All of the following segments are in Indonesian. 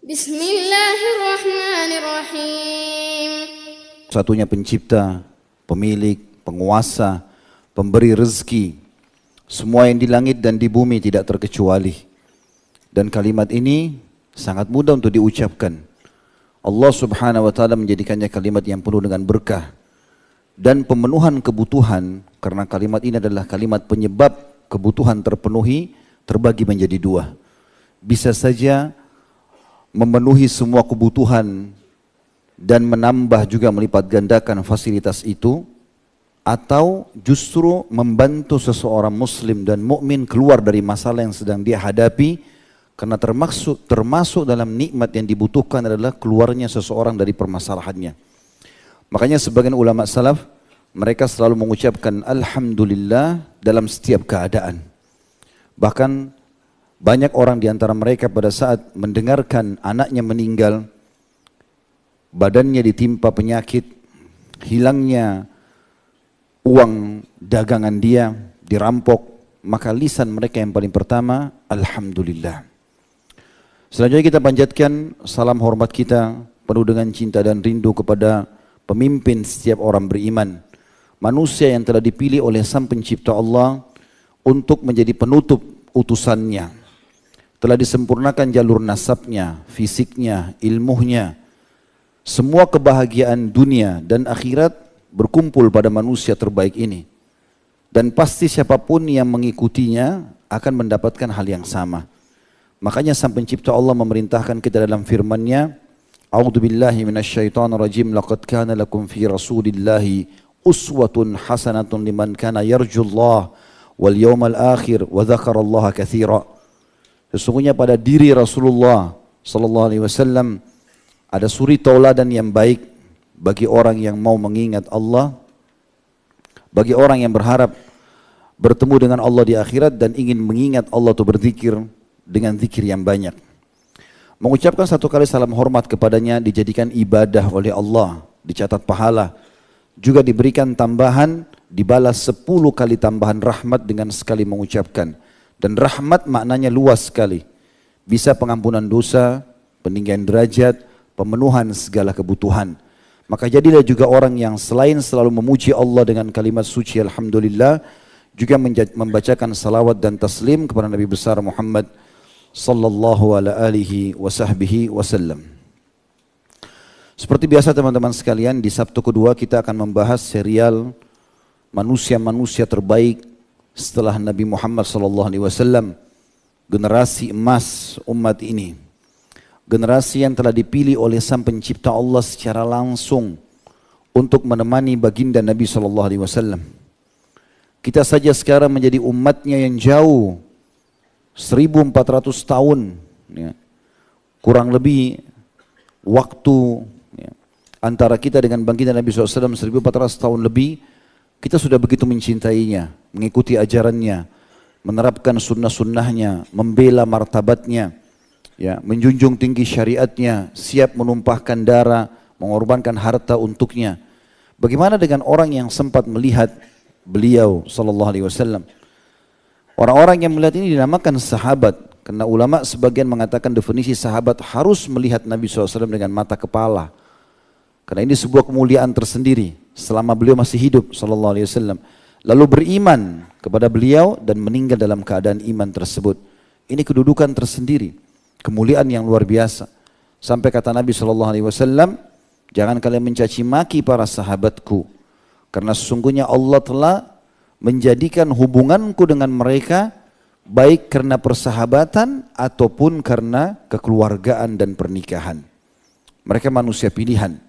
Bismillahirrahmanirrahim. Satunya pencipta, pemilik, penguasa, pemberi rezeki. Semua yang di langit dan di bumi tidak terkecuali. Dan kalimat ini sangat mudah untuk diucapkan. Allah subhanahu wa ta'ala menjadikannya kalimat yang penuh dengan berkah. Dan pemenuhan kebutuhan, karena kalimat ini adalah kalimat penyebab kebutuhan terpenuhi, terbagi menjadi dua. Bisa saja memenuhi semua kebutuhan dan menambah juga melipat gandakan fasilitas itu, atau justru membantu seseorang muslim dan mukmin keluar dari masalah yang sedang dia hadapi, karena termasuk dalam nikmat yang dibutuhkan adalah keluarnya seseorang dari permasalahannya. Makanya sebagian ulama salaf, mereka selalu mengucapkan alhamdulillah dalam setiap keadaan. Bahkan banyak orang di antara mereka pada saat mendengarkan anaknya meninggal, badannya ditimpa penyakit, hilangnya uang dagangan dia, dirampok, maka lisan mereka yang paling pertama, alhamdulillah. Selanjutnya kita panjatkan salam hormat kita penuh dengan cinta dan rindu kepada pemimpin setiap orang beriman, manusia yang telah dipilih oleh Sang Pencipta Allah untuk menjadi penutup utusannya. Telah disempurnakan jalur nasabnya, fisiknya, ilmunya. Semua kebahagiaan dunia dan akhirat berkumpul pada manusia terbaik ini. Dan pasti siapapun yang mengikutinya akan mendapatkan hal yang sama. Makanya Sang Pencipta Allah memerintahkan kita dalam firman-Nya, A'udzu billahi minasyaitonir rajim, laqad kana lakum fi rasulillahi uswatun hasanatun liman kana yarjullah wal yawmal akhir wa dzakarallaha katsira. Sesungguhnya pada diri Rasulullah sallallahu alaihi wasallam ada suri tauladan yang baik bagi orang yang mau mengingat Allah, bagi orang yang berharap bertemu dengan Allah di akhirat dan ingin mengingat Allah atau berzikir dengan zikir yang banyak. Mengucapkan satu kali salam hormat kepadanya dijadikan ibadah oleh Allah, dicatat pahala. Juga diberikan tambahan, dibalas 10 kali tambahan rahmat dengan sekali mengucapkan. Dan rahmat maknanya luas sekali. Bisa pengampunan dosa, peninggian derajat, pemenuhan segala kebutuhan. Maka jadilah juga orang yang selain selalu memuji Allah dengan kalimat suci alhamdulillah, juga membacakan salawat dan taslim kepada Nabi besar Muhammad sallallahu alaihi wasallam. Seperti biasa teman-teman sekalian, di Sabtu kedua kita akan membahas serial manusia-manusia terbaik setelah Nabi Muhammad sallallahu alaihi wasallam, generasi emas umat ini. Generasi yang telah dipilih oleh Sang Pencipta Allah secara langsung untuk menemani baginda Nabi sallallahu alaihi wasallam. Kita saja sekarang menjadi umatnya yang jauh 1400 tahun ya. Kurang lebih waktu ya, antara kita dengan baginda Nabi SAW 1400 tahun lebih. Kita sudah begitu mencintainya, mengikuti ajarannya, menerapkan sunnah-sunnahnya, membela martabatnya, ya, menjunjung tinggi syariatnya, siap menumpahkan darah, mengorbankan harta untuknya. Bagaimana dengan orang yang sempat melihat beliau sallallahu alaihi wasallam? Orang-orang yang melihat ini dinamakan sahabat, karena ulama sebagian mengatakan definisi sahabat harus melihat Nabi SAW dengan mata kepala. Karena ini sebuah kemuliaan tersendiri selama beliau masih hidup sallallahu alaihi wasallam. Lalu beriman kepada beliau dan meninggal dalam keadaan iman tersebut. Ini kedudukan tersendiri, kemuliaan yang luar biasa. Sampai kata Nabi sallallahu alaihi wasallam, jangan kalian mencaci maki para sahabatku, karena sesungguhnya Allah telah menjadikan hubunganku dengan mereka baik karena persahabatan ataupun karena kekeluargaan dan pernikahan. Mereka manusia pilihan.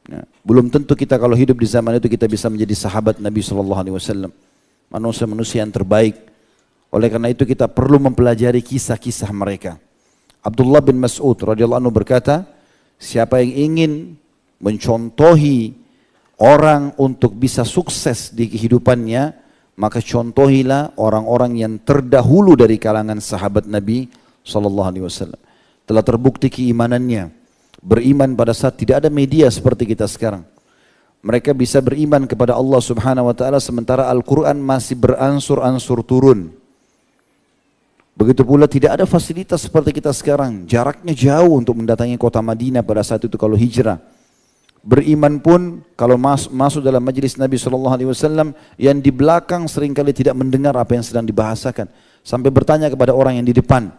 Ya, belum tentu kita kalau hidup di zaman itu kita bisa menjadi sahabat Nabi SAW. Manusia-manusia yang terbaik. Oleh karena itu kita perlu mempelajari kisah-kisah mereka. Abdullah bin Mas'ud radhiyallahu anhu berkata, siapa yang ingin mencontohi orang untuk bisa sukses di kehidupannya, maka contohilah orang-orang yang terdahulu dari kalangan sahabat Nabi SAW. Telah terbukti keimanannya, beriman pada saat tidak ada media seperti kita sekarang. Mereka bisa beriman kepada Allah Subhanahu wa taala sementara Al-Quran masih beransur-ansur turun. Begitu pula tidak ada fasilitas seperti kita sekarang. Jaraknya jauh untuk mendatangi kota Madinah pada saat itu kalau hijrah. Beriman pun kalau masuk dalam majlis Nabi SAW yang di belakang seringkali tidak mendengar apa yang sedang dibahasakan. Sampai bertanya kepada orang yang di depan.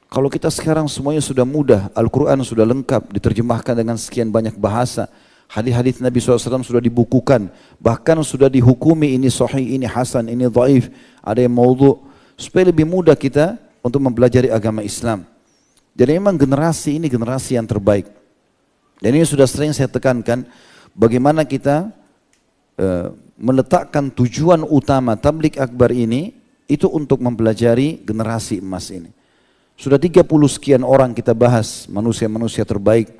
Kalau kita sekarang semuanya sudah mudah, Al-Quran sudah lengkap, diterjemahkan dengan sekian banyak bahasa. Hadis-hadis Nabi SAW sudah dibukukan. Bahkan sudah dihukumi ini sahih, ini hasan, ini dhaif. Ada yang maudhu. Supaya lebih mudah kita untuk mempelajari agama Islam. Jadi memang generasi ini generasi yang terbaik. Dan ini sudah sering saya tekankan, bagaimana kita meletakkan tujuan utama tabligh akbar ini, itu untuk mempelajari generasi emas ini. Sudah 30 sekian orang kita bahas, manusia-manusia terbaik.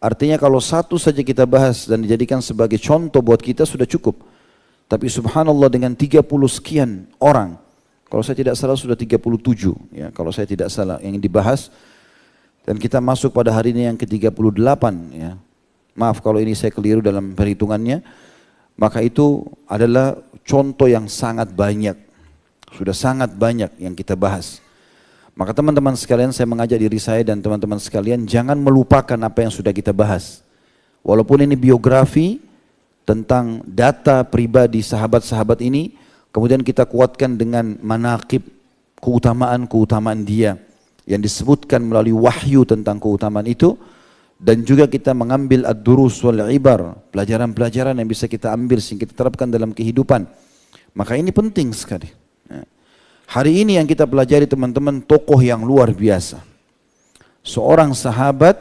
Artinya kalau satu saja kita bahas dan dijadikan sebagai contoh buat kita sudah cukup. Tapi subhanallah dengan 30 sekian orang, kalau saya tidak salah sudah 37, ya, kalau saya tidak salah yang dibahas. Dan kita masuk pada hari ini yang ke-38, ya. Maaf kalau ini saya keliru dalam perhitungannya. Maka itu adalah contoh yang sangat banyak. Sudah sangat banyak yang kita bahas. Maka teman-teman sekalian, saya mengajak diri saya dan teman-teman sekalian, jangan melupakan apa yang sudah kita bahas. Walaupun ini biografi tentang data pribadi sahabat-sahabat ini, kemudian kita kuatkan dengan manaqib, keutamaan-keutamaan dia yang disebutkan melalui wahyu tentang keutamaan itu, dan juga kita mengambil ad-durus wal ibar, pelajaran-pelajaran yang bisa kita ambil sehingga kita terapkan dalam kehidupan. Maka ini penting sekali. Hari ini yang kita pelajari teman-teman, tokoh yang luar biasa. Seorang sahabat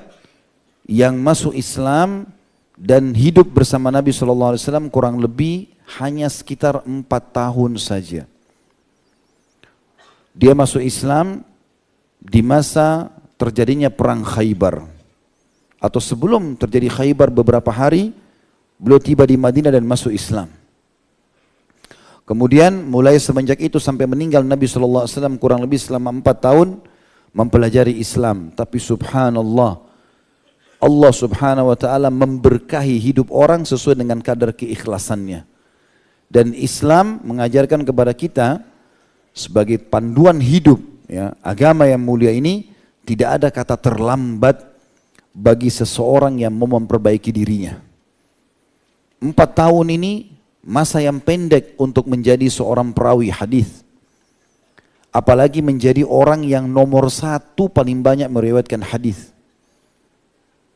yang masuk Islam dan hidup bersama Nabi SAW kurang lebih hanya sekitar 4 tahun saja. Dia masuk Islam di masa terjadinya perang Khaybar, atau sebelum terjadi Khaybar beberapa hari, beliau tiba di Madinah dan masuk Islam. Kemudian mulai semenjak itu sampai meninggal Nabi SAW kurang lebih selama 4 tahun mempelajari Islam. Tapi subhanallah, Allah subhanahu wa ta'ala memberkahi hidup orang sesuai dengan kadar keikhlasannya. Dan Islam mengajarkan kepada kita sebagai panduan hidup, ya, agama yang mulia ini tidak ada kata terlambat bagi seseorang yang mau memperbaiki dirinya. 4 tahun ini masa yang pendek untuk menjadi seorang perawi hadis. Apalagi menjadi orang yang nomor 1 paling banyak meriwayatkan hadis.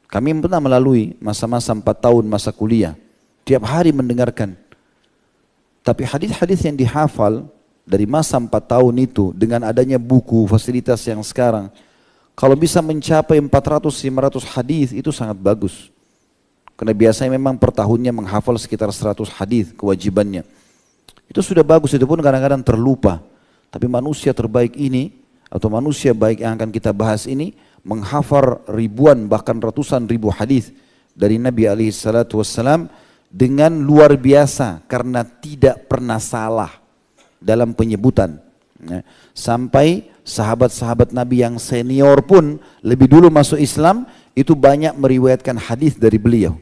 Kami pernah melalui masa-masa 4 tahun masa kuliah. Tiap hari mendengarkan. Tapi hadis-hadis yang dihafal dari masa 4 tahun itu dengan adanya buku, fasilitas yang sekarang, kalau bisa mencapai 400-500 hadis itu sangat bagus. Karena biasanya memang per tahunnya menghafal sekitar 100 hadis kewajibannya. Itu sudah bagus, itu pun kadang-kadang terlupa. Tapi manusia terbaik ini atau manusia baik yang akan kita bahas ini menghafal ribuan bahkan ratusan ribu hadis dari Nabi SAW dengan luar biasa karena tidak pernah salah dalam penyebutan. Sampai sahabat-sahabat Nabi yang senior pun lebih dulu masuk Islam itu banyak meriwayatkan hadis dari beliau.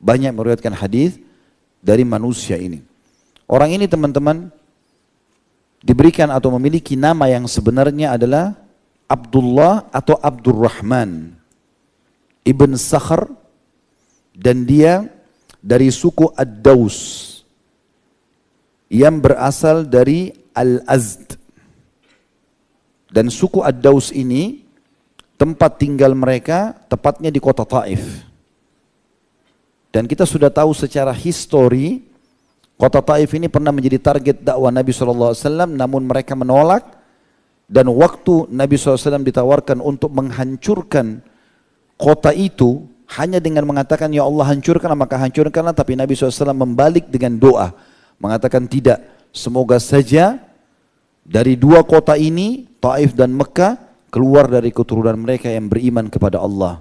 Banyak meriwayatkan hadis dari manusia ini. Orang ini teman-teman diberikan atau memiliki nama yang sebenarnya adalah Abdullah atau Abdurrahman Ibn Sakhr, dan dia dari suku Ad-Daus yang berasal dari Al-Azd. Dan suku Ad-Daus ini tempat tinggal mereka tepatnya di kota Taif. Dan kita sudah tahu secara histori kota Taif ini pernah menjadi target dakwah Nabi SAW, namun mereka menolak. Dan waktu Nabi SAW ditawarkan untuk menghancurkan kota itu hanya dengan mengatakan ya Allah hancurkan, maka hancurkanlah. Tapi Nabi SAW membalik dengan doa, mengatakan tidak, semoga saja dari 2 kota ini, Taif dan Mekah, keluar dari keturunan mereka yang beriman kepada Allah.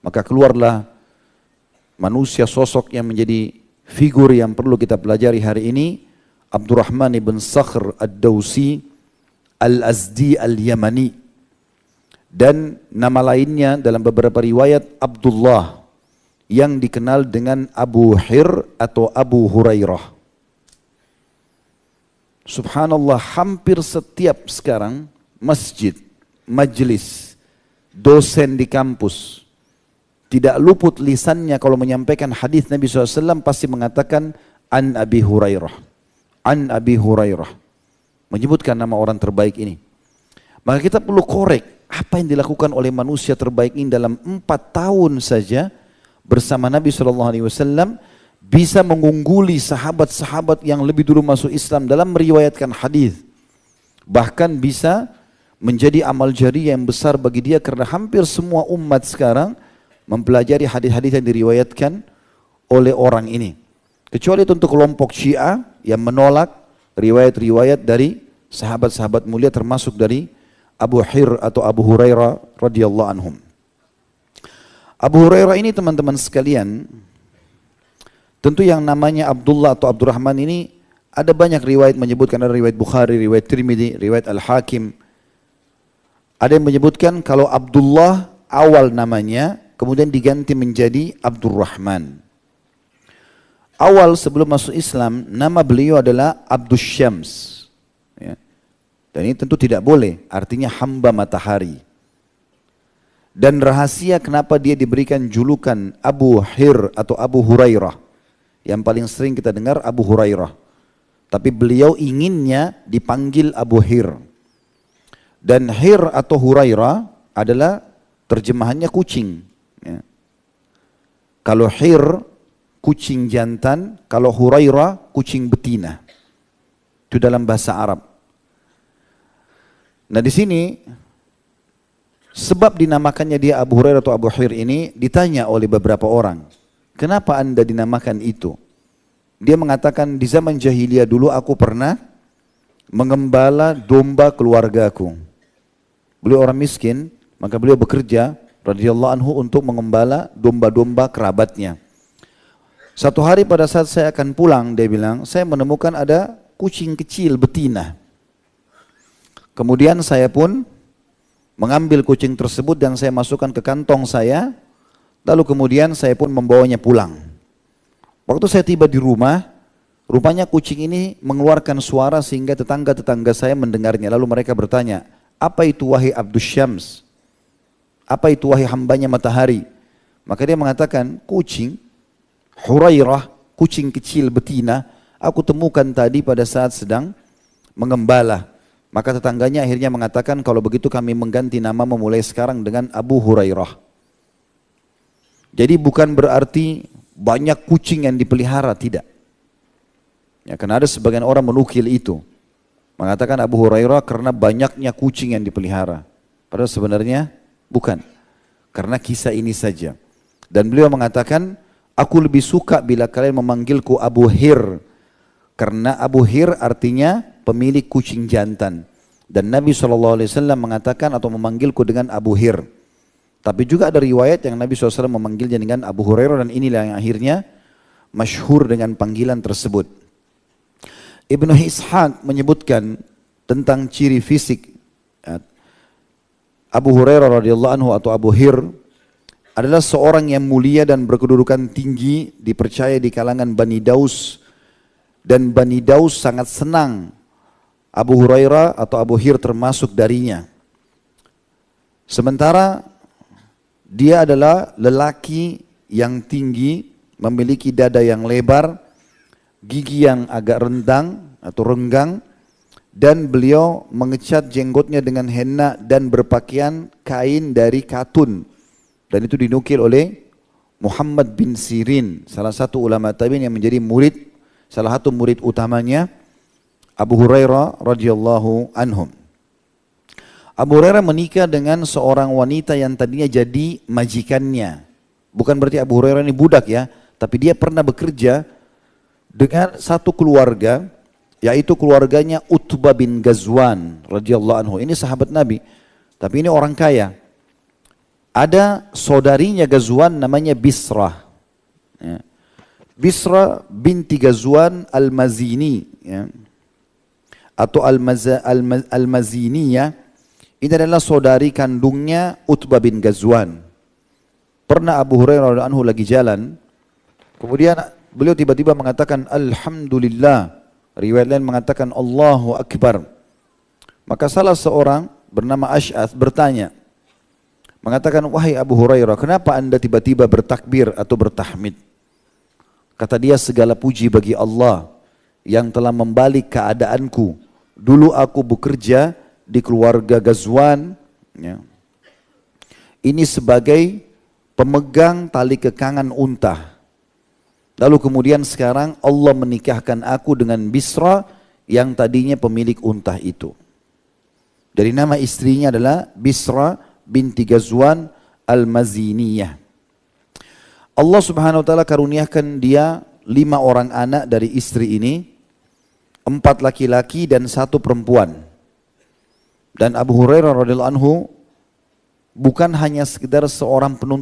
Maka keluarlah manusia sosok yang menjadi figur yang perlu kita pelajari hari ini, Abdurrahman ibn Sakhr Ad-Dausi Al-Azdi Al-Yamani. Dan nama lainnya dalam beberapa riwayat Abdullah, yang dikenal dengan Abu Hir atau Abu Hurairah. Subhanallah, hampir setiap sekarang masjid, majlis, dosen di kampus, tidak luput lisannya kalau menyampaikan hadis Nabi SAW pasti mengatakan an Abi Hurairah, an Abi Hurairah, menyebutkan nama orang terbaik ini. Maka kita perlu korek apa yang dilakukan oleh manusia terbaik ini dalam 4 tahun saja bersama Nabi SAW bisa mengungguli sahabat-sahabat yang lebih dulu masuk Islam dalam meriwayatkan hadis. Bahkan bisa menjadi amal jariah yang besar bagi dia karena hampir semua umat sekarang mempelajari hadis-hadis yang diriwayatkan oleh orang ini. Kecuali untuk kelompok Syiah yang menolak riwayat-riwayat dari sahabat-sahabat mulia termasuk dari Abu Hir atau Abu Hurairah radhiyallahu anhum. Abu Hurairah ini teman-teman sekalian, tentu yang namanya Abdullah atau Abdurrahman ini ada banyak riwayat menyebutkan, ada riwayat Bukhari, riwayat Tirmidzi, riwayat Al-Hakim. Ada yang menyebutkan kalau Abdullah awal namanya kemudian diganti menjadi Abdurrahman. Awal sebelum masuk Islam nama beliau adalah Abdus Syams. Ya. Dan ini tentu tidak boleh, artinya hamba matahari. Dan rahasia kenapa dia diberikan julukan Abu Hir atau Abu Hurairah. Yang paling sering kita dengar Abu Hurairah. Tapi beliau inginnya dipanggil Abu Hir. Dan Hir atau Hurairah adalah terjemahannya kucing. Ya. Kalau Hir, kucing jantan. Kalau Hurairah, kucing betina. Itu dalam bahasa Arab. Nah di sini, sebab dinamakannya dia Abu Hurairah atau Abu Hir ini ditanya oleh beberapa orang. Kenapa anda dinamakan itu? Dia mengatakan di zaman jahiliyah dulu aku pernah mengembala domba keluargaku. Beliau orang miskin, maka beliau bekerja radhiyallahu anhu untuk mengembala domba-domba kerabatnya. Satu hari pada saat saya akan pulang, dia bilang, saya menemukan ada kucing kecil betina. Kemudian saya pun mengambil kucing tersebut dan saya masukkan ke kantong saya, lalu kemudian saya pun membawanya pulang. Waktu saya tiba di rumah, rupanya kucing ini mengeluarkan suara sehingga tetangga-tetangga saya mendengarnya. Lalu mereka bertanya, apa itu wahai Abdus Syams? Apa itu wahai hambanya matahari? Maka dia mengatakan, kucing, Hurairah, kucing kecil betina, aku temukan tadi pada saat sedang mengembala. Maka tetangganya akhirnya mengatakan, kalau begitu kami mengganti nama mulai sekarang dengan Abu Hurairah. Jadi bukan berarti banyak kucing yang dipelihara, tidak. Ya, karena ada sebagian orang menukil itu. Mengatakan Abu Hurairah karena banyaknya kucing yang dipelihara. Padahal sebenarnya bukan. Karena kisah ini saja. Dan beliau mengatakan, aku lebih suka bila kalian memanggilku Abu Hir. Karena Abu Hir artinya pemilik kucing jantan. Dan Nabi SAW mengatakan atau memanggilku dengan Abu Hir. Tapi juga ada riwayat yang Nabi SAW memanggilnya dengan Abu Hurairah dan inilah yang akhirnya masyhur dengan panggilan tersebut. Ibnu Ishaq menyebutkan tentang ciri fisik Abu Hurairah radhiyallahu anhu atau Abu Hir adalah seorang yang mulia dan berkedudukan tinggi, dipercaya di kalangan Bani Daus, dan Bani Daus sangat senang Abu Hurairah atau Abu Hir termasuk darinya. Sementara dia adalah lelaki yang tinggi, memiliki dada yang lebar, gigi yang agak rendang atau renggang, dan beliau mengecat jenggotnya dengan henna dan berpakaian kain dari katun. Dan itu dinukil oleh Muhammad bin Sirin, salah satu ulama tabi'in yang menjadi murid, salah satu murid utamanya Abu Hurairah radhiyallahu anhum. Abu Hurairah menikah dengan seorang wanita yang tadinya jadi majikannya. Bukan berarti Abu Hurairah ini budak ya, tapi dia pernah bekerja dengan satu keluarga, yaitu keluarganya Utbah bin Ghazwan radhiyallahu anhu. Ini sahabat Nabi, tapi ini orang kaya. Ada saudarinya Ghazwan namanya Bisrah. Ya. Bisrah binti Ghazwan al-Mazini, ya. Atau al-Maziniyah. Ini adalah saudari kandungnya Utbah bin Ghazwan. Pernah Abu Hurairah radhiyallahu anhu lagi jalan, kemudian beliau tiba-tiba mengatakan Alhamdulillah. Riwayat lain mengatakan Allahu Akbar. Maka salah seorang bernama Ash'ath bertanya, mengatakan, wahai Abu Hurairah, kenapa anda tiba-tiba bertakbir atau bertahmid? Kata dia, segala puji bagi Allah yang telah membalik keadaanku. Dulu aku bekerja di keluarga Ghazwan, ya, ini sebagai pemegang tali kekangan unta. Lalu kemudian sekarang Allah menikahkan aku dengan Bisra yang tadinya pemilik unta itu. Dari nama istrinya adalah Bisra binti Ghazwan al-Maziniyah. Allah subhanahu wa ta'ala karuniakan dia 5 orang anak dari istri ini, 4 laki-laki dan 1 perempuan. Dan Abu Hurairah radhiyallahu anhu bukan hanya sekedar seorang penuntut